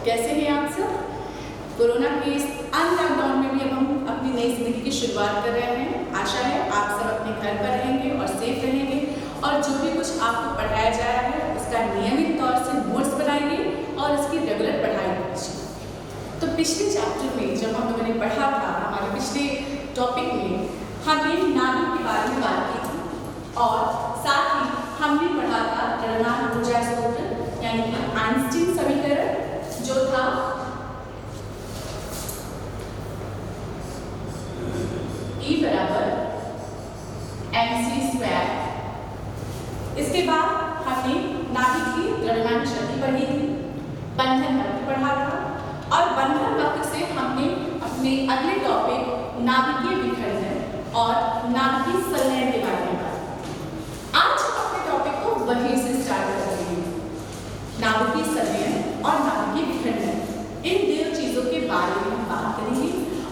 कैसे हैं आप सब? कोरोना के इस लॉकडाउन में भी अब हम अपनी नई जिंदगी की शुरुआत कर रहे हैं। आशा है आप सब अपने घर पर रहेंगे और सेफ रहेंगे और जो भी कुछ आपको पढ़ाया जा रहा है उसका नियमित तौर से नोट्स बनाइए और उसकी रेगुलर पढ़ाई कीजिए। तो पिछले चैप्टर में जब हम लोगों ने पढ़ा था, हमारे पिछले टॉपिक में हमने नाभिक के बारे में बात की थी और साथ ही हमने पढ़ा था द्रव्यमान ऊर्जा सूत्र यानी कि आइंस्टीन समीकरण जो था E बराबर mc²। इसके बाद हमने नाभिक की द्रव्यमान शक्ति पढ़ी थी, बंधन वक्र पढ़ा था और बंधन वक्र से हमने अपने अगले टॉपिक नाभिकीय विखंडन और नाभिकीय संलयन के बारे में बात की। आज हम अपने टॉपिक को वहीं से स्टार्ट करते हैं। नाभिकीय संलयन और नाभिकीय विखंडन, इन दो चीजों के बारे में हम बात करेंगे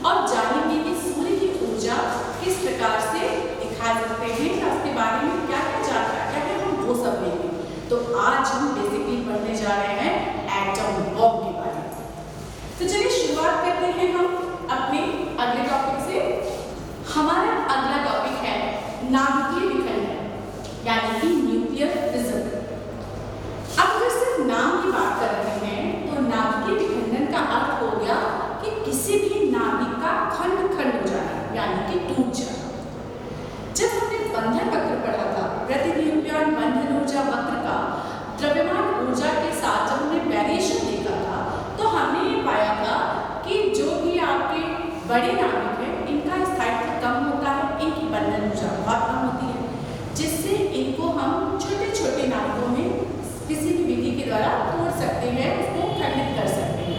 और जानेंगे कि सूर्य की ऊर्जा किस प्रकार से दिखा सकते हैं या उसके बारे में क्या क्या जानना है, क्या हम वो सब लेंगे। तो आज हम बेसिकली पढ़ने जा रहे हैं एटम बॉम्ब के बारे में। तो चलिए शुरुआत करते हैं हम अपने अगले टॉपिक से। हमारा अगला टॉपिक है नाभिकीय विखंडन यानी कि न्यूक्लियर फिजन। अब अगर सिर्फ नाम की बात कर रहे हैं तो नाभिकीय विखंडन का अर्थ हो गया कि किसी भी नाभिक का खंड खंड हो जाना यानी कि टूट जाना। जब हमने बंधन वक्र पढ़ा था, प्रतिन्यूक्लियन बंधन ऊर्जा वक्र का द्रव्यमान ऊर्जा के साथ जब हमने वेरिएशन देखा था तो हमने ये पाया था कि जो भी आपके बड़े नाभिक हैं इनका स्थायित्व कम होता है, इनकी बंधन ऊर्जा बहुत कम होती है, जिससे इनको हम छोटे छोटे नाभिकों में किसी भी विधि के द्वारा तोड़ सकते हैं, उसको खंडित कर सकते हैं।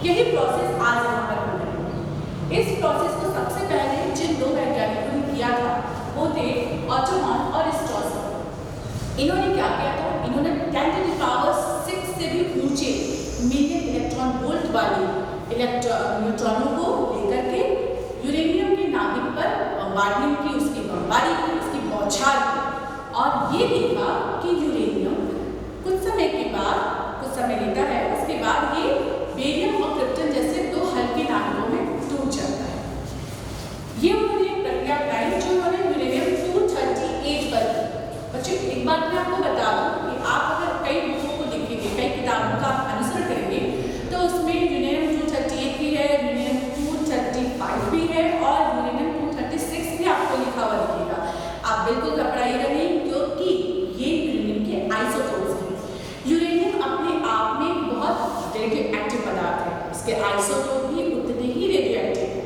यही प्रोसेस आज यहाँ पर हो रही है। इस प्रोसेस को सबसे पहले जिन दो वैज्ञानिकों ने किया था वो थे ऑटोमन और स्ट्रॉसर। इन्होंने क्या किया था? इन्होंने 10⁶ से भी ऊंचे मिलियन इलेक्ट्रॉन वोल्ट वाले न्यूट्रॉनों को लेकर के यूरेनियम के नाभिक पर बमबार्डिंग की, उसकी बमबारी की, उसकी बौछार की और ये देखा कि यूरेनियम कुछ समय लेता है, उसके बाद ये बेरियम और क्रिप्टन जैसे दो हल्के नाभिकों में टूट जाता है। ये उन्होंने एक प्रक्रिया बताई जो उन्होंने यूरेनियम 238 पर की। बच्चों एक बात मैं आपको बता दूं कि आप अगर कई बुकों को देखेंगे, कई किताबों का अनुसरण करेंगे तो उसमें यूरेनियम 238 भी है, यूरेनियम 235 भी है और यूरेनियम 236 भी आपको लिखा हुआ दिखेगा। आप बिल्कुल घबराइएगा नहीं क्योंकि ये यूरेनियम के आइसोटोप्स हैं। यूरेनियम अपने आप में बहुत रेडियो एक्टिव पदार्थ है, इसके आइसोटोप भी उतने ही रेडियो एक्टिव है।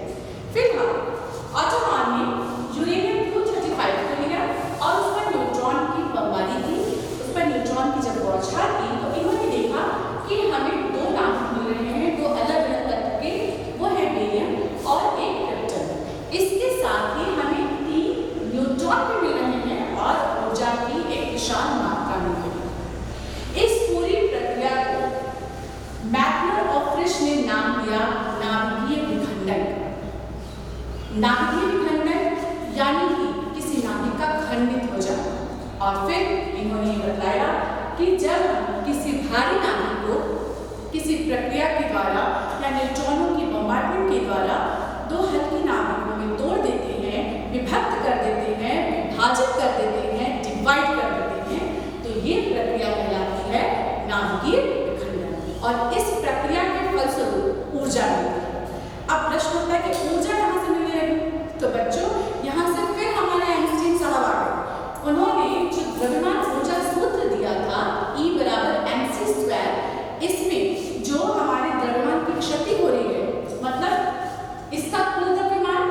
फिलहाल ऑटोमन ने यूरेनियम 235 को लिया और उस पर न्यूट्रॉन की बमबारी की, उस पर न्यूट्रॉन की जब बौछार की तो इन्होंने देखा कि हमें दो नाभिक मिल रहे हैं, दो अलग अलग तत्व के, वो है बेरियम और एक क्रिप्टन। इसके साथ ही हमें 3 न्यूट्रॉन भी मिल रहे हैं और ऊर्जा की एक विशाल मात्रा मिल रही है। इस पूरी प्रक्रिया को मैकनर और फ्रिश ने नाम दिया नाभिकीय विखंडन। नाभिकीय विखंडन यानी कि किसी नाभिक का खंडित हो जाना। और फिर इन्होंने बताया कि जब हम किसी भारी नाभिक को किसी प्रक्रिया के द्वारा या न्यूट्रॉनों की बमबार्डमेंट के द्वारा दो हल्की नाभिकों में तोड़ देते हैं, विभक्त कर देते हैं, विभाजित कर देते हैं, डिवाइड कर देते हैं, तो ये प्रक्रिया कहलाती है नाभिकीय विखंडन और इस प्रक्रिया के फलस्वरूप ऊर्जा मिलती है। अब प्रश्न होता है कि ऊर्जा कहाँ से मिलने लगी? तो बच्चों यहाँ से फिर हमारे आइंस्टीन साहब आ गए। उन्होंने जो द्रव्यमान ऊर्जा सूत्र दिया था E बराबर mc², इसमें जो हमारे द्रव्यमान की क्षति हो रही है, मतलब इसका कुल द्रव्यमान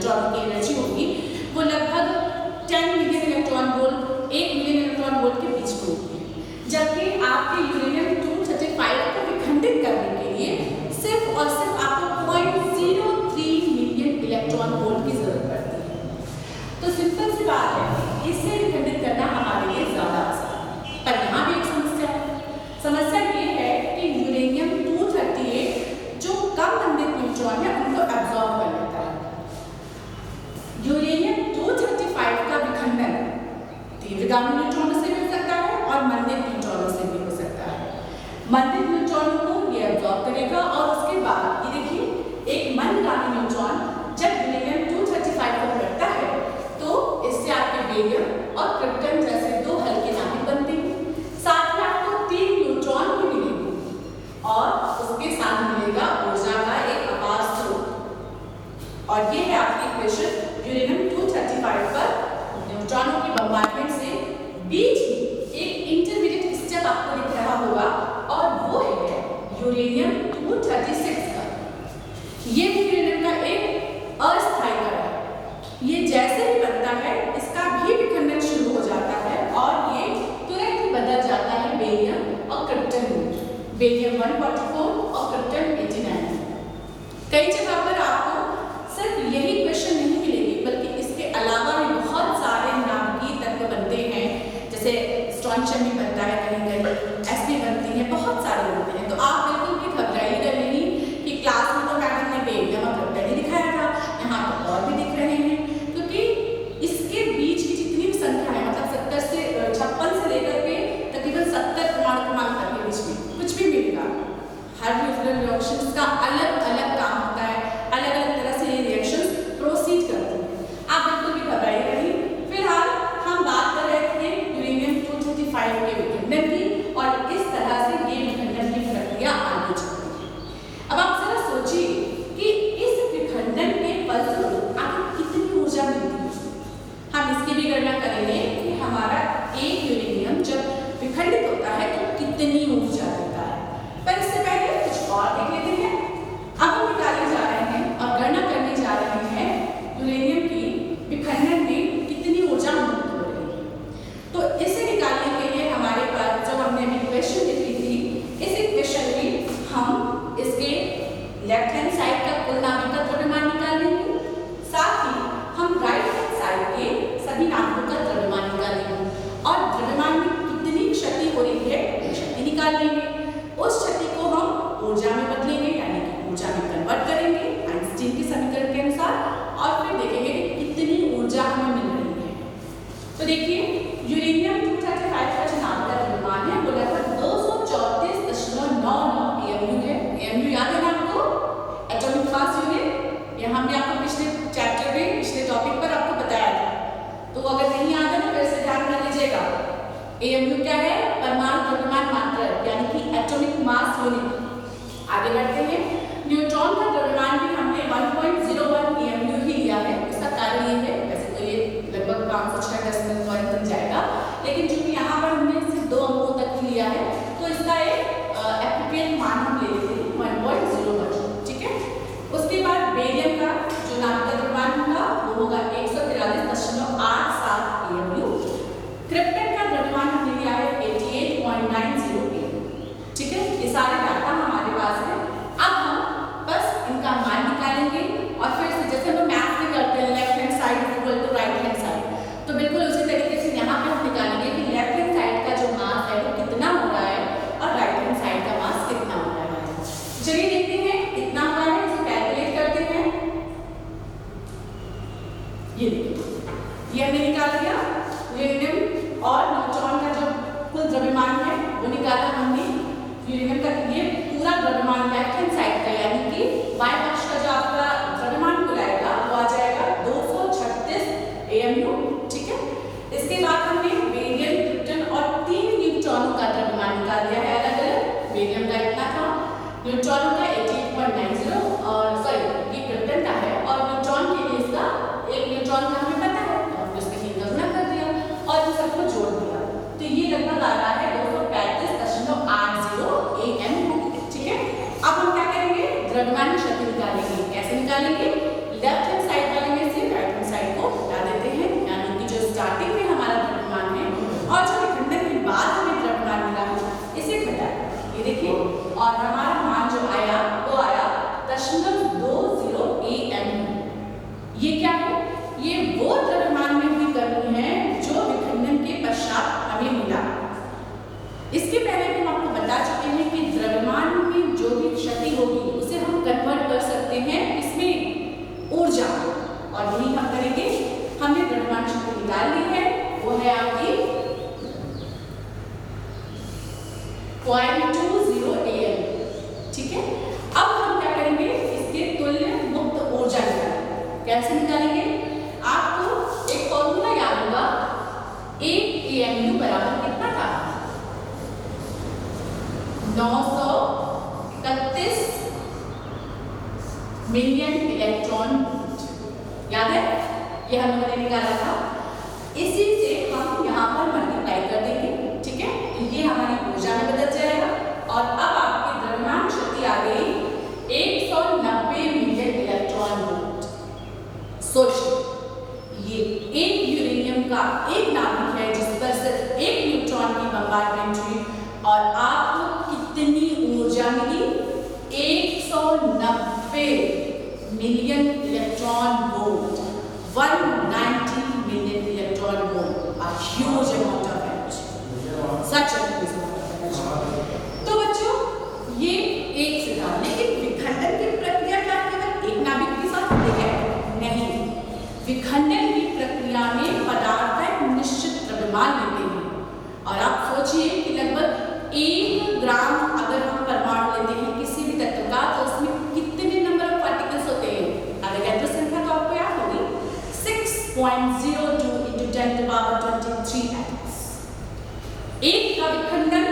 न्यूट्रॉन की एनर्जी होगी वो लगभग 10 million electron volt 1 million electron volt के बीच में होती है। जबकि आपके यूरेनियम 235 को विखंडित करने के लिए सिर्फ और सिर्फ आपको 0.03 मिलियन इलेक्ट्रॉन वोल्ट की जरूरत पड़ती है। तो सिंपल सी बात है, इससे विखंडित करना हमारे लिए ज्यादा आसान है। पर यहाँ भी एक समस्या है। समस्या ये है कि यूरेनियम 238 जो कम मंदित न्यूट्रॉन है उनको एब्जॉर्ब कर लेता है। यूरेनियम 235 का विखंडन तीव्रगामी न्यूट्रॉनों से भी हो सकता है और मंदित न्यूट्रॉनों से भी हो सकता है। मंदित न्यूट्रॉनों को ये एब्जॉर्ब करेगा और उसके बाद ये देखिए एक मंदगामी न्यूट्रॉन जब यूरेनियम 235 को पकड़ता है तो इससे आपके बेरियम और क्रिप्टन जैसे दो हल्के नाभिक बनते हैं। साथ में आपको 3 न्यूट्रॉन भी मिलेंगे और उसके साथ मिलेगा ऊर्जा का एक अपार स्रोत। और ये है आपकी इक्वेशन यूरेनियम 235 पर न्यूट्रॉनों की बम्बार्डमेंट से बीच में एक इंटरमीडिएट स्टेप आपको दिख रहा होगा और वो है यूरेनियम 236 का। ये भी यूरेनियम का एक अस्थायी कण है। ये जैसे ही बनता है इसका भी विखंडन शुरू हो जाता है और ये तुरंत ही बदल जाता है बेरियम और क्रिप्टन में। बेरियम 144 और क्रिप्टन 89। कई जगह पर आपको सिर्फ यही क्वेश्चन नहीं मिलेगी बल्कि इसके अलावा भी बहुत सारे नाभिकीय तत्व बनते हैं, जैसे स्ट्रोंशियम भी बनता है कहीं कहीं, एसपी बनती है, बहुत सारे बनते हैं। तो आप बिल्कुल भी घबराइएगा नहीं कि क्लास में तो मैडम ने बेरियम और क्रिप्टन ही दिखाया था, यहाँ तो और भी दिख रहे हैं, क्योंकि इसके बीच की जितनी भी संख्या है मतलब 56 से लेकर के तकरीबन 70 परमाणु तक के बीच में कुछ भी मिलेगा। हर न्यूक्लियर रिएक्शंस का अलग अलग काम होता है, अलग अलग तरह से ये रिएक्शंस प्रोसीड करते हैं। आप बिल्कुल भी घबराइएगा नहीं। फिलहाल हम बात कर रहे थे यूरेनियम 235 के विखंडन की और इस तरह से ये विखंडन की प्रक्रिया आगे चलती है। अब आप जरा सोचिए कि इस विखंडन के फलस्वरूप आपको कितनी ऊर्जा मिलती है। हम इसकी भी गणना करेंगे कि हमारा एक यूरेनियम जब विखंडित होता है तो कितनी ऊर्जा देता है। पर इससे पहले कुछ और देख लेते हैं। अब हम निकालने जा रहे हैं और गणना करने जा रहे हैं यूरेनियम की विखंडन में कितनी ऊर्जा मुक्त हो रही है। तो इसे निकालने के लिए हमारे पास जो हमने अभी इक्वेशन लिखी थी, इस इक्वेशन में हम इसके लेफ्ट हैंड साइड का कुल नाभिक का द्रव्यमान निकाल लेंगे, साथ ही हम राइट हैंड साइड के सभी नाभिकों का द्रव्यमान निकालेंगे और द्रव्यमान में कितनी क्षति हो रही है वो क्षति निकाल लेंगे। उस क्षति को हम ऊर्जा में बदलेंगे यानी कि ऊर्जा में कन्वर्ट करेंगे आइंस्टीन के समीकरण के अनुसार और फिर देखेंगे कि कितनी ऊर्जा हमें मिल रही है। तो देखिए यूरेनियम 235 का जो नाभिक का द्रव्यमान है वो लगभग 234.99 AMU है। AMU याद है ना आपको, एटॉमिक मास यूनिट। ये हमने आपको पिछले चैप्टर में पिछले टॉपिक पर आपको बताया था, तो अगर नहीं याद है तो फिर से ध्यान कर लीजिएगा। AMU क्या है? परमाणु द्रव्यमान मात्रक यानी कि एटॉमिक मास यूनिट। आगे बढ़ते हैं। न्यूट्रॉन का द्रव्यमान भी हमने 1.01 AMU ही लिया है। इसका कारण ये है, वैसे तो ये लगभग 506 डेसिमल पॉइंट तक जाएगा, लेकिन चूंकि यहाँ पर हमने सिर्फ 2 अंकों तक ही लिया है तो इसका एक एप्रोप्रिएट मान हम ले लेते हैं 1.01। ठीक है। उसके बाद बेरियम का जो नाभिक का द्रव्यमान होगा वो होगा 143.87 AMU। क्रिप्टन का द्रव्यमान हमने लिया है 88.90 AMU। ठीक है, ये सारे डाटा हमारे पास है। अब हम बस इनका मान निकालेंगे और फिर से जैसे हम मैथ में करते हैं left hand side equal to right hand side, तो बिल्कुल उसी तरीके से यहाँ पे हम निकालेंगे कि लेफ्ट हैंड साइड का जो मास है वो कितना हो रहा है और राइट हैंड साइड का मास कितना हो रहा है। चलिए देखते हैं कितना हुआ है, इसको कैलकुलेट करते हैं। ये देखिए ये हमने निकाल दिया यूरेनियम और न्यूट्रॉन का जो कुल द्रव्यमान है वो निकाला हमने। यूरेनियम का ये पूरा द्रव्यमान लेफ्ट हैंड साइड का यानी कि बाएं पक्ष का जो आपका द्रव्यमान कुल आएगा वो आ जाएगा 236 AMU। ठीक है। इसके बाद हमने बेरियम, क्रिप्टन और 3 न्यूट्रॉनों का द्रव्यमान निकाल दिया है अलग अलग। बेरियम का इतना था, न्यूट्रॉनों का 88.90 और सॉरी ये क्रिप्टन का है और न्यूट्रॉन के लिए इसका एक न्यूट्रॉन का हमें पता है तो हमने उसके लिए गणना कर दिया और इन सबको जोड़ दिया, तो ये लगभग आ रहा है 235.80 AMU। ठीक है। अब हम कैसे निकालेंगे? आपको एक फॉर्मूला याद होगा, 1 AMU बराबर कितना था? 931 मिलियन इलेक्ट्रॉन वोल्ट। याद है? ये हम लोगों ने निकाला था। इसी से हम यहाँ पर मल्टीप्लाई कर देंगे, ठीक है? तो ये हमारी ऊर्जा में बदल जाएगा और अब आपकी द्रव्यमान शक्ति आ गई 190 मिलियन इलेक्ट्रॉन वोल्ट। सोचिए, ये एक यूरेनियम का एक नाभिक है जिस पर सिर्फ एक न्यूट्रॉन की बम्बार्डमेंट हुई और आपको कितनी ऊर्जा मिली? 190 million electron volt, 190 million electron volt, a huge amount of energy, such a huge amount of energy। तो बच्चों, ये एक से था, लेकिन विखंडन की प्रक्रिया क्या केवल एक नाभिक के साथ होती है? नहीं, विखंडन की प्रक्रिया में पदार्थ एक निश्चित द्रव्यमान लेते हैं और आप सोचिए कि लगभग 1 ग्राम अगर हम परमाणु लेते हैं किसी भी तत्व का, तो उसमें कितने नंबर ऑफ पार्टिकल्स होते हैं? अवोगाड्रो संख्या तो आपको याद होगी, 6.02 into 10⁻23 एटम्स। एक का विखंडन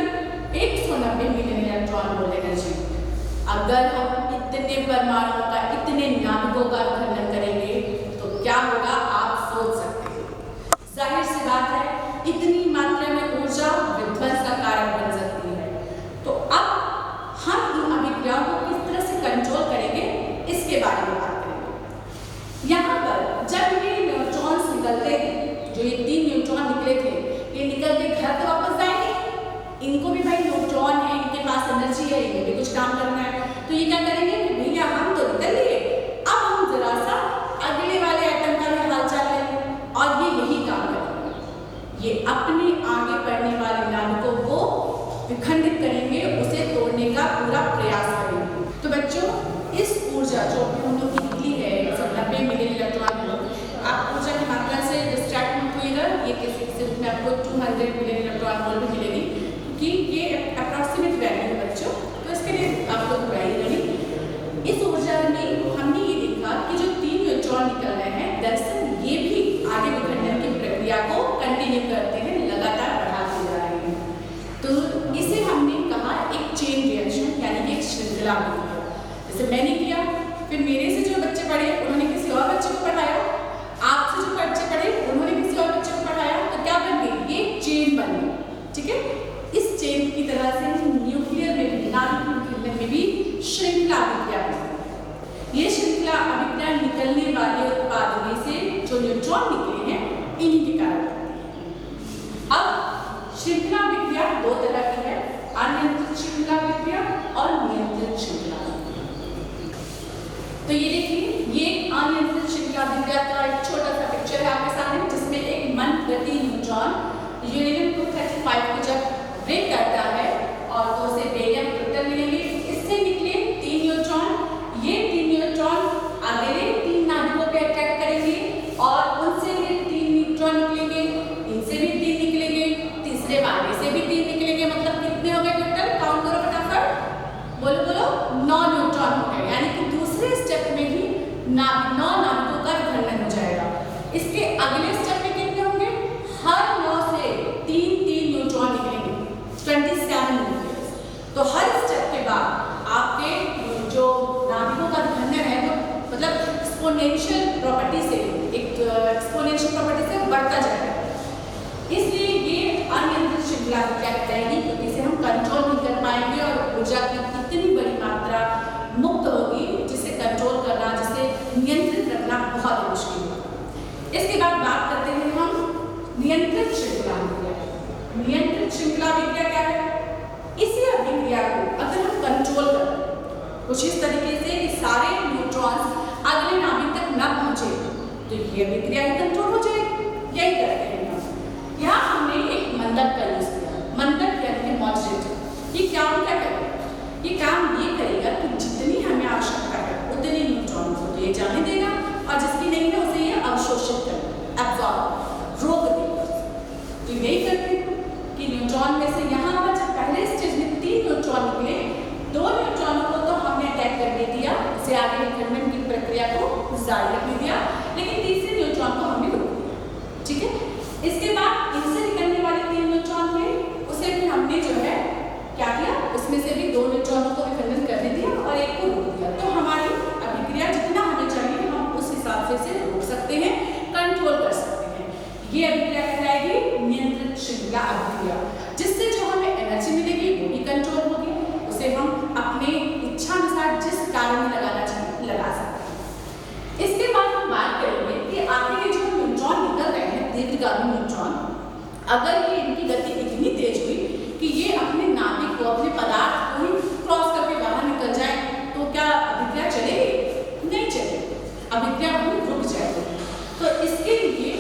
190 मिलियन इलेक्ट्रॉन वोल्ट एनर्जी। अगर हम इतने परमाणुओं का, इतने नाभिकों का विखंडन करेंगे तो क्या होगा? आप सोच सकते हैं। जाहिर सी बात है, इतनी मात्रा में ऊर्जा विध्वंस का कारक बन सकती है। तो अब हम इन अभिक्रियाओं को किस तरह से कंट्रोल करेंगे, इसके बारे में बात करेंगे। यहाँ पर जब ये न्यूट्रॉन्स निकलते हैं, जो ये 3 न्यूट्रॉन निकले थे, ये निकल के घर तो वापस जाएंगे। इनको भी भाई न्यूट्रॉन है, इनके पास एनर्जी है, इन्हें भी कुछ काम करना है। तो ये क्या करेंगे कि भैया हम तो निकल लिए, अब हम जरा सा अगले वाले एटम का भी हालचाल लें और ये यही काम करेंगे। ये अपने आगे बढ़ने वाले नाभिकों को विखंडित करेंगे, उसे तोड़ने का पूरा प्रयास करेंगे। तो बच्चों, इस ऊर्जा जो हम लोग की निकली है 190 मिलियन इलेक्ट्रॉन वोल्ट, आप ऊर्जा की मात्रा से डिस्ट्रैक्ट मत होइएगा। ये किसी रूप में आपको 200 मिलियन इलेक्ट्रॉन वोल्ट भी मिलेगी, क्योंकि ये अप्रॉक्सीमेट वैल्यू है बच्चों, तो इसके लिए आप लोग घबराइए नहीं। इस ऊर्जा में हमने ये देखा कि जो 3 न्यूट्रॉन निकल रहे हैं, दरअसल ये भी आगे विखंडन की प्रक्रिया को कंटिन्यू करते हैं, लगातार बढ़ाते जा रहे हैं। तो इसे हमने कहा एक चेन रिएक्शन, यानी कि एक श्रृंखला अभिक्रिया। जैसे मैंने किया, फिर मेरे से जो बच्चे पढ़े उन्होंने किसी और बच्चे को पढ़ाया, आपसे जो बच्चे पढ़े उन्होंने किसी और बच्चे को पढ़ाया, तो क्या बन गई? ये चेन बन गई, ठीक है? इस चेन की तरह से न्यूक्लियर में भी, नाभिक विखंडन में भी श्रृंखला अभिक्रिया बनती है। ये श्रृंखला अभिक्रिया निकलने वाले उत्पाद में से जो न्यूट्रॉन निकले हैं, इन्हीं के कारण बनती है। अब श्रृंखला अभिक्रिया 2 तरह की है, अनियंत्रित श्रृंखला अभिक्रिया और नियंत्रित श्रृंखला अभिक्रिया। तो ये देखिए, ये अनियंत्रित श्रृंखला अभिक्रिया का एक छोटा सा पिक्चर है आपके सामने, जिसमें एक मंदगति न्यूट्रॉन यूरेनियम 235 को जब ब्रेक करता है और तो उसे बेरियम प्रोटॉन मिलेंगे, इससे निकले 3 न्यूट्रॉन। ये 3 न्यूट्रॉन अगले 3 नाभिकों पे अटैक करेंगे और उनसे ये 3 न्यूट्रॉन निकलेंगे, इनसे भी 3 निकलेंगे, तीसरे वाले से भी 3 निकलेंगे। मतलब कितने हो गए टोटल? काउंट करो फटाफट, बोलो बोलो, 9 न्यूट्रॉन हो गए। यानी कि दूसरे स्टेप में ही 9 नाभिकों का विखंडन हो जाएगा। इसके अगले स्टेप में कितने होंगे? हर 9 से 3 न्यूट्रॉन निकलेंगे, 27 न्यूक्लियस। तो हर स्टेप के बाद आपके जो नाभिकों का विखंडन है, वो मतलब एक्सपोनेंशियल प्रॉपर्टी से, एक्सपोनेंशियल प्रॉपर्टी से बढ़ता जाएगा। इसलिए ये अनियंत्रित श्रृंखला अभिक्रिया कहलाएगी, क्योंकि इसे हम कंट्रोल नहीं कर पाएंगे और ऊर्जा की इतनी बड़ी मात्रा मुक्त होगी, जिसे कंट्रोल करना, जिसे नियंत्रित रखना बहुत मुश्किल होगा। इसके बाद बात करते हैं हम नियंत्रित श्रृंखला अभिक्रिया। नियंत्रित श्रृंखला अभिक्रिया क्या है? इसी अभिक्रिया को अगर हम कंट्रोल करें कुछ इस तरीके से कि सारे न्यूट्रॉन्स अगले नाभिक तक न पहुंचे, तो ये अभिक्रिया ही कंट्रोल हो जाएगी। यही करते हैं हम। यहाँ हमने एक मंदक का यूज किया, मंदक यानी कि मॉडरेटर। ये क्या करेगा? ये काम ये करेगा कि जितनी हमें आवश्यकता है उतने न्यूट्रॉन को तो ये जाने देगा, और जिसकी नहीं है उसे ये अवशोषित करेगा, एब्जॉर्ब, रोक देगा। तो यही करते हैं कि न्यूट्रॉन में से यहाँ पर जब पहले स्टेज में 3 न्यूट्रॉन निकले, 2 न्यूट्रॉनों को तो हमने अटैक करने दिया, उसे आगे विखंडन की प्रक्रिया को जारी रखने दिया, इसके बाद इनसे निकलने वाले 3 न्यूट्रॉन थे, उसे भी हमने जो है क्या किया, उसमें से भी 2 न्यूट्रॉनों को विखंडन करने दिया और एक को रोक दिया। तो हमारी अभिक्रिया जितना हमें चाहिए हम उस हिसाब से इसे रोक सकते हैं, कंट्रोल कर सकते हैं। ये अभिक्रिया कहलाएगी नियंत्रित श्रृंखला अभिक्रिया, जिससे जो हमें एनर्जी मिलेगी वो भी कंट्रोल होगी, उसे हम अपने इच्छानुसार जिस कार्य में लगाना चाहिए लगा सकते हैं। इसके बाद हम बात करेंगे कि आखिर ये जो न्यूट्रॉन निकल रहे हैं दीर्घगामी न्यूट्रॉन, अगर ये इनकी गति इतनी तेज हुई कि ये अपने नाभिक को, अपने पदार्थ को ही क्रॉस करके बाहर निकल जाए, तो क्या अभिक्रिया चलेगी? नहीं चलेगी, अभिक्रिया वहीं रुक जाएगी। तो इसके लिए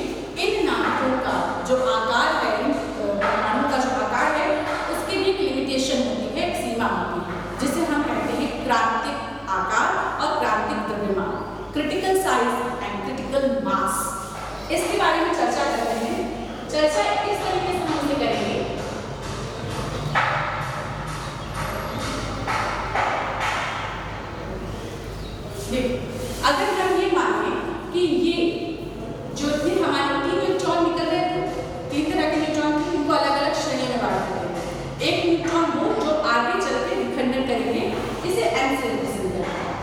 इन नाभिकों का जो आकार है, परमाणु का जो आकार है, उसके लिए एक लिमिटेशन होती है, एक सीमा होती है, जिसे हम कहते हैं क्रांतिक आकार और क्रांतिक द्रव्यमान, critical size and critical mass. इसके बारे में चर्चा करते हैं। चर्चा किस तरीके से हम इसे करेंगे? अगर हम ये माने कि ये जो थे हमारे 3 न्यूट्रॉन निकल रहे थे, 3 तरह के न्यूट्रॉन थे, इनको अलग अलग श्रेणी में बांट देते हैं। एक न्यूट्रॉन वो जो आगे चलकर विखंडन करेंगे, इसे एन से रिप्रेजेंट करते हैं।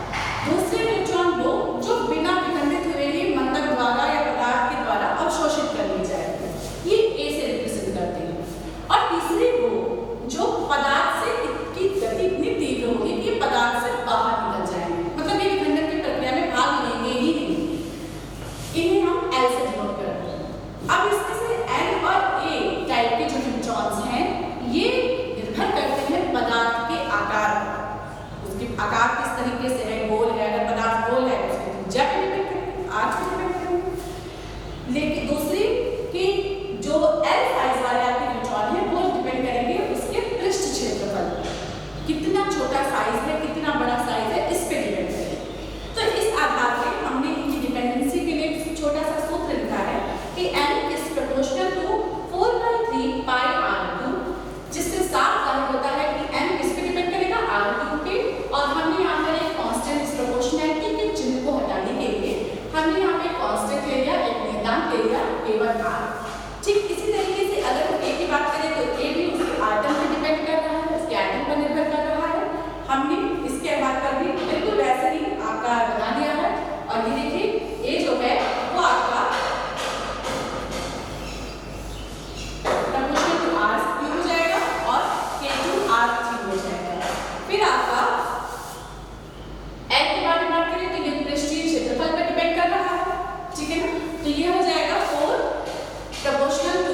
दूसरे न्यूट्रॉन वो जो बिना विखंडित हुए ही मंदक द्वारा या पदार्थ के द्वारा अवशोषित कर लिए जाएंगे, ये ए से रिप्रेजेंट करते हैं। और तीसरे वो जो पदार्थ से की गति इतनी तीव्र होगी कि पदार्थ से बाहर निकल जाएंगे, मतलब ये विखंडन की प्रक्रिया में भाग लेंगे ही नहीं, इन्हें हम एल से डिनोट करते हैं। अब इसमें से एन और ए टाइप के जो न्यूट्रॉन्स हैं, ये निर्भर करते हैं पदार्थ के आकार पर। उसके आकार किस तरीके से है, गोल है, अगर पदार्थ गोल है उसकी त्रिज्या पे डिपेंड करेंगे, आठ पे डिपेंड करेंगे। लेकिन दूसरी कि जो एल साइज वाले आपके न्यूट्रॉन है वो डिपेंड करेंगे उसके पृष्ठ क्षेत्रफल, कितना छोटा साइज है, कितना बड़ा साइज है, इस पे डिपेंड करेंगे। तो इस आधार पर हमने इनकी डिपेंडेंसी के लिए एक छोटा सा सूत्र लिखा है कि n is proportional to 4/3 pi r2, जिससे साफ जाहिर होता है कि n किस पे डिपेंड करेगा, r2 पे। और हमने यहाँ पर एक कांस्टेंट इस प्रोपोर्शनैलिटी के चिन्ह को हटाने के लिए हमने यहाँ पे कांस्टेंट ले लिया, एक नियतांक ले लिया, केवल r। ठीक इसी तरीके से अगर हम a की बात करें तो a भी उसके आयतन पर डिपेंड कर रहा है, उसके आयतन पर निर्भर कर रहा है। हमने इसके आधार पर भी बिल्कुल वैसे ही आकार बना दिया है। और ये देखिए a जो है वो आपका प्रोपोर्शनल टू r³ हो जाएगा और k2 r3 हो जाएगा। फिर आपका l के बारे में बात करें तो ये पृष्ठीय क्षेत्रफल पर डिपेंड कर रहा है, ठीक है ना। तो ये हो जाएगा 4 proportional to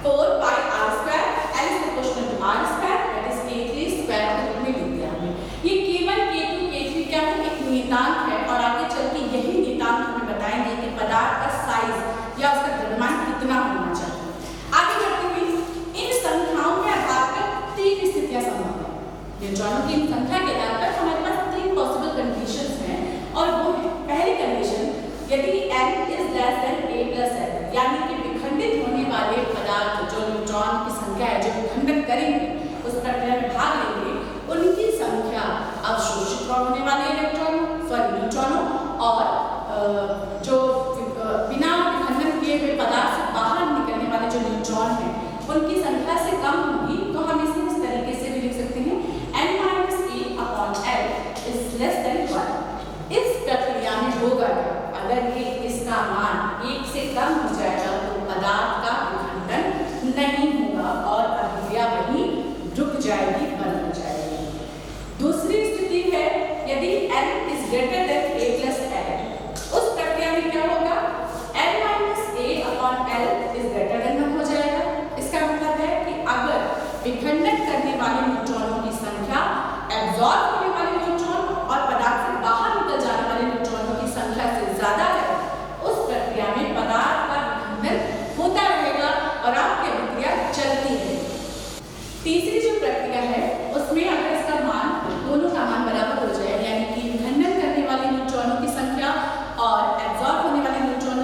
4 pi r square, l is proportional to r square, that is k3 square के रूप में लिख दिया हमने। ये केवल k2 k3 क्या है, एक नियतांक है और आगे चल के यही नियतांक हमें बताएंगे कि पदार्थ का साइज या उसका द्रव्यमान कितना होना चाहिए। आगे बढ़ते हुए इन संख्याओं के आधार पर 3 स्थितियां संभव है। न्यूट्रॉनों की संख्या के आधार पर हमारे पास 3 पॉसिबल कंडीशंस हैं और वो है, पहली कंडीशन यदि n is less than a plus l, यानी कि विखंडित होने वाले पदार्थ जो न्यूट्रॉन की संख्या है, जो विखंडन करेंगे, उस प्रक्रिया में भाग लेंगे, उनकी संख्या अवशोषित होने वाले न्यूट्रॉनों और जो बिना विखंडन किए हुए पदार्थ से बाहर निकलने वाले जो न्यूट्रॉन हैं, उनकी संख्या से कम होगी। तो हम इसे इस तरीके से भी लिख सकते हैं n-a/l is less than 1। इस प्रक्रिया में होगा अगर ये इसका मान 1 से कम हो जाएगा तो पदार्थ का विखंडन नहीं होगा और अभिक्रिया वहीं रुक जाएगी, बंद हो जाएगी। दूसरी स्थिति है यदि n is greater than a plus l, उस प्रक्रिया में क्या होगा, n-a/l is greater than 1 हो जाएगा। इसका मतलब है कि अगर विखंडन करने वाले न्यूट्रॉनों की संख्या एब्जॉर्ब होने वाले न्यूट्रॉन और पदार्थ से बाहर निकल जाने वाले न्यूट्रॉनों की संख्या से ज्यादा है, उस प्रक्रिया में पदार्थ का विखंडन होता रहेगा और आपकी अभिक्रिया चलती है। तीसरी जो प्रक्रिया है उसमें अगर इसका मान, दोनों का मान बराबर हो जाए, यानी कि विखंडन करने वाले न्यूट्रॉनों की संख्या और एब्जॉर्ब होने वाले न्यूट्रॉन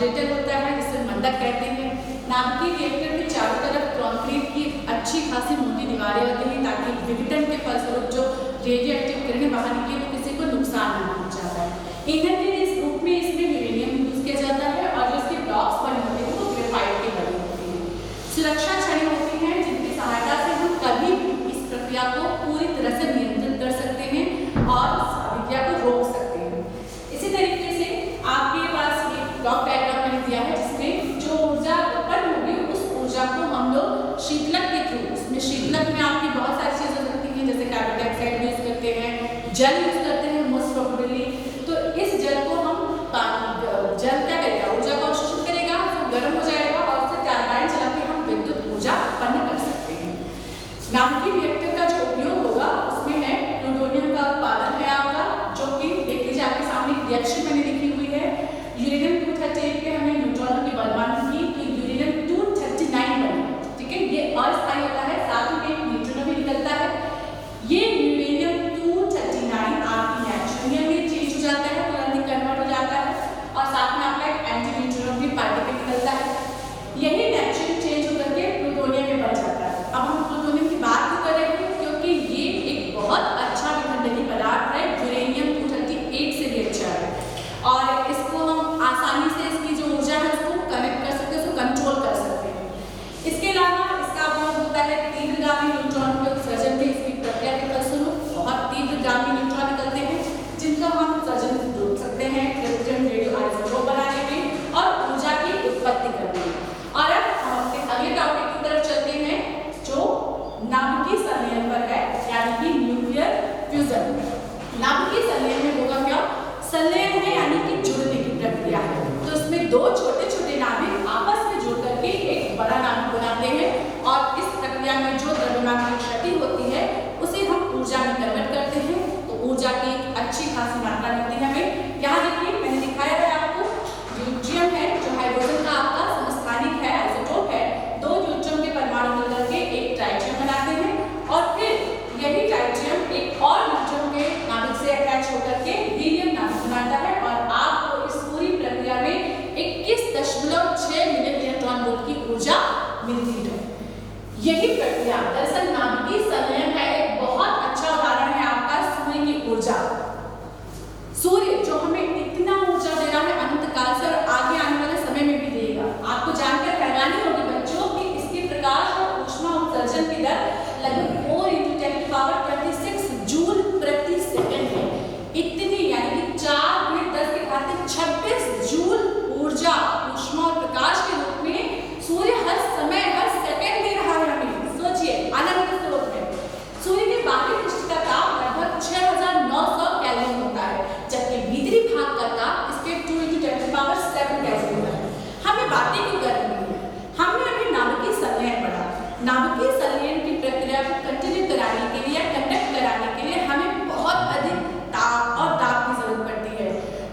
ऑक्सीडेटर होता है जिसे मंडक कहते हैं। नाभिकीय रिएक्टर के चारों तरफ कंक्रीट की अच्छी खासी मोटी दीवारें होती हैं ताकि विघटन के फलस्वरूप जो रेडियो एक्टिव किरणें बाहर निकले वो किसी को नुकसान न पहुंचाता है। ईंधन के इस रूप में इसमें यूरेनियम यूज किया जाता है और जो इसके ब्लॉक्स बने होते हैं वो ग्रेफाइट के बने होते हैं। सुरक्षा छड़ें होती हैं जिनकी सहायता से हम कभी भी इस प्रक्रिया को पूरी तरह से नियंत्रित कर सकते हैं और इस अभिक्रिया को रोक सकते हैं। इसी तरीके से आपके पास ये ब्लॉक डायग्राम मैंने दिया है जिसमें जो ऊर्जा उत्पन्न होगी उस ऊर्जा को हम लोग शीतलक के थ्रू, उसमें शीतलक में आपकी बहुत सारी चीजें हो सकती हैं जैसे कार्बन डाइऑक्साइड यूज करते हैं, जल यूज करते हैं मोस्ट प्रोबेबली। तो इस जल को हम जल क्या करेगा, ऊर्जा को अवशोषित करेगा, तो गर्म हो जाएगा और उससे टरबाइन चला के हम विद्युत ऊर्जा उत्पन्न कर सकते हैं। नाभिकीय रिएक्टर का जो उपयोग होगा उसमें है प्लूटोनियम का उत्पादन है आपका, जो कि देख लीजिए आपके सामने रिएक्शन मैंने लिखी हुई है। यूरेनियम 238 पे हमें न्यूट्रॉनों की बलवान की तो यूरेनियम 239 बने, ठीक है। ये अस्थायी होता है, साथ में एक न्यूट्रॉन भी निकलता है। ये यूरेनियम 239 आपकी नेट्रोनियम में चेंज हो जाता है, तुरंत कन्वर्ट हो जाता है और साथ में आपका एक एंटी न्यूट्रॉन भी पार्टिकल निकलता है। यही नेट्रोन चेंज होकर के प्लूटोनियम में बन जाता है। अब हम प्लूटोनियम की बात क्यों कर रहे हैं, क्योंकि ये एक बहुत अच्छा विखंडनीय पदार्थ है, यूरेनियम 238 से भी अच्छा है और इसको हम आसानी से इसकी जो ऊर्जा है उसको कनेक्ट कर सकते हैं, उसको कंट्रोल कर सकते हैं। इसके अलावा इसका उपयोग होता है तीव्रगामी न्यूट्रॉन के उत्सर्जन में। इसकी प्रक्रिया के फलस्वरूप बहुत तीव्रगामी न्यूट्रॉन निकलते हैं जिनका हम उत्सर्जन रोक सकते हैं कृत्रिम रेडियो आइसोटोप बनाने में और ऊर्जा की उत्पत्ति करने में। और अब हम अपने अगले टॉपिक की तरफ चलते हैं जो नाभिकीय संलयन पर है, यानी कि न्यूक्लियर फ्यूजन। नाभिकीय संलयन में होगा क्या, संलयन है यानी कि जुड़ने की प्रक्रिया है। तो इसमें दो छोटे छोटे नाभिक आपस में जुड़ करके एक बड़ा नाभिक बनाते हैं और इस प्रक्रिया में जो द्रव्यमान की क्षति होती है उसे हम ऊर्जा में कन्वर्ट करते हैं। तो ऊर्जा की अच्छी खासी मात्रा मिलती है हमें। यहाँ देखिए मैंने दिखाया है आपको, ड्यूट्रियम है जो हाइड्रोजन का आपका समस्थानिक है, आइसोटोप है। दो ड्यूट्रियम के परमाणु मिलकर के एक ट्राइटियम बनाते हैं और फिर यही ट्राइटियम एक और ड्यूट्रियम के नाभिक से अटैच होकर के हीलियम नाभिक बनाता है और आपको इस पूरी प्रक्रिया में 21.6 मिलियन इलेक्ट्रॉन वोल्ट की ऊर्जा मिलती है। यही प्रक्रिया दरअसल नाभिकीय संलयन का एक बहुत अच्छा उदाहरण है आपका सूर्य की ऊर्जा। सूर्य जो हमें इतना ऊर्जा दे रहा है अनंत काल से और आगे आने वाले समय में भी देगा। आपको जानकर हैरानी होगी बच्चों कि इसके प्रकाश और ऊष्मा उत्सर्जन की दर लगभग 4 × 10⁻⁻⁶ जूल प्रति सेकंड है। इतनी यानी कि 4 × 10⁻26 जूल ऊर्जा ऊष्मा और प्रकाश के रूप में सूर्य हर समय हर सेकंड दे रहा है हमें। सोचिए अनंत स्रोत है। सूर्य के बाहरी पृष्ठ का ताप लगभग 6900 केल्विन होता है, जबकि भीतरी भाग का ताप इसके 2 × 10⁻7 केल्विन होता है। हमें बातें क्यों कर रही है, हमने अभी नाभिकीय संलयन पढ़ा। नाभिकीय संलयन की प्रक्रिया को कंटिन्यू कराने के लिए, कंडक्ट कराने के लिए हमें बहुत अधिक ताप और दाब की जरूरत पड़ती है,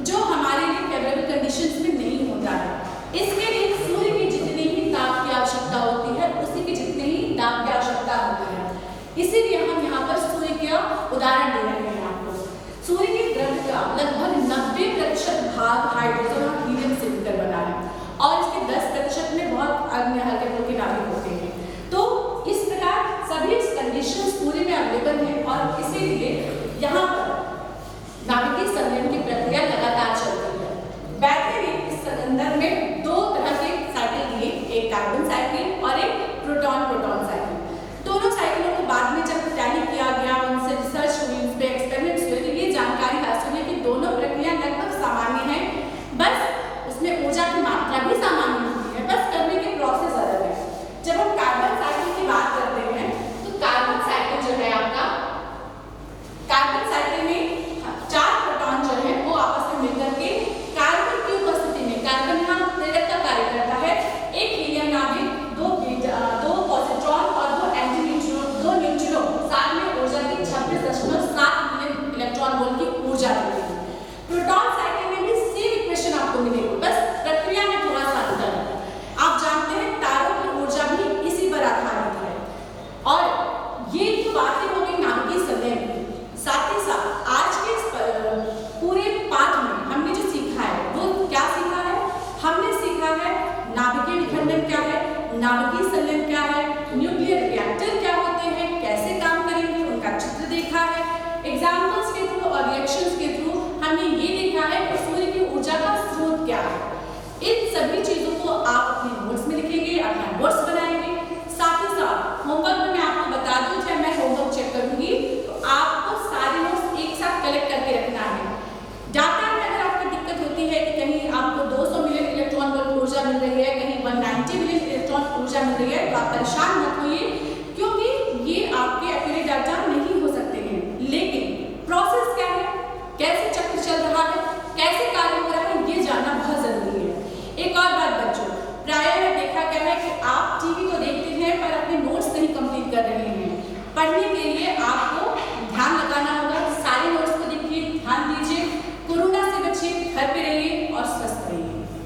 जो हमारे लिए फेवरेबल कंडीशंस में नहीं होता है। इसके लिए सूर्य की जितनी ही ताप की आवश्यकता होती है उसी की जितनी ही दाब की आवश्यकता होती है। इसीलिए हम यहाँ पर सूर्य का उदाहरण दे रहे हैं आपको। सूर्य के द्रव्य का लगभग 90% भाग हाइड्रोजन और हीलियम से मिलकर बना है और इसके 10% में बहुत अन्य हल्के फुल्के नाभिक होते हैं। तो इस प्रकार सभी कंडीशंस सूर्य में अवेलेबल है और इसीलिए यहाँ पर नाभिकीय संलयन की प्रक्रिया लगातार चलती है। बैटरी ने इस संदर्भ में दो तरह के साइकिल दिए, एक कार्बन साइकिल और एक प्रोटॉन प्रोटॉन साइकिल। दोनों साइकिलों को बाद में जब स्टडी किया गया, उनसे रिसर्च हुई, उन पे एक्सपेरिमेंट्स हुए तो ये जानकारी हासिल हुई कि दोनों प्रक्रिया लगभग सामान्य है, बस उसमें ऊर्जा की मात्रा भी सामान्य होती है, बस करने के प्रोसेस अलग है। जब हम कार्बन साइकिल की बात करते हैं तो कार्बन साइकिल जो है आपका, कार्बन साइकिल में 4 प्रोटॉन जो है नाभिकीय संलयन क्या है, न्यूक्लियर रिएक्टर क्या होते हैं, कैसे काम करेंगे, उनका चित्र देखा है। एग्जाम्पल्स के थ्रू और रिएक्शंस के थ्रू हमने ये देखा है कि सूर्य की ऊर्जा का स्रोत क्या है। इन सभी चीजों को आप अपने नोट्स में लिखेंगे, अपना नोट्स बनाएंगे। साथ ही साथ होमवर्क में मैं आपको बता दूं, जब मैं होमवर्क चेक करूंगी तो आपको सारे नोट्स एक साथ कलेक्ट करके रखना है। डाटा में अगर आपको दिक्कत होती है कि कहीं आपको 200 मिलियन इलेक्ट्रॉन वोल्ट ऊर्जा मिल रही है, कहीं 190 मिलियन इलेक्ट्रॉन ऊर्जा मिल रही है, तो आप परेशान मत होइए, क्योंकि ये आपके एक्यूरेट डाटा नहीं हो सकते हैं। लेकिन प्रोसेस क्या है, कैसे चक्र चल रहा है, कैसे कार्य हो रहा है, ये जानना बहुत जरूरी है। एक और बात बच्चों, प्रायः देखा गया है कि आप टीवी तो देखते हैं पर अपने नोट्स नहीं कंप्लीट कर रहे हैं। पढ़ने के लिए आपको ध्यान लगाना होगा, सारे नोट्स को देखिए, ध्यान दीजिए, कोरोना से बचिए, घर पे रहिए।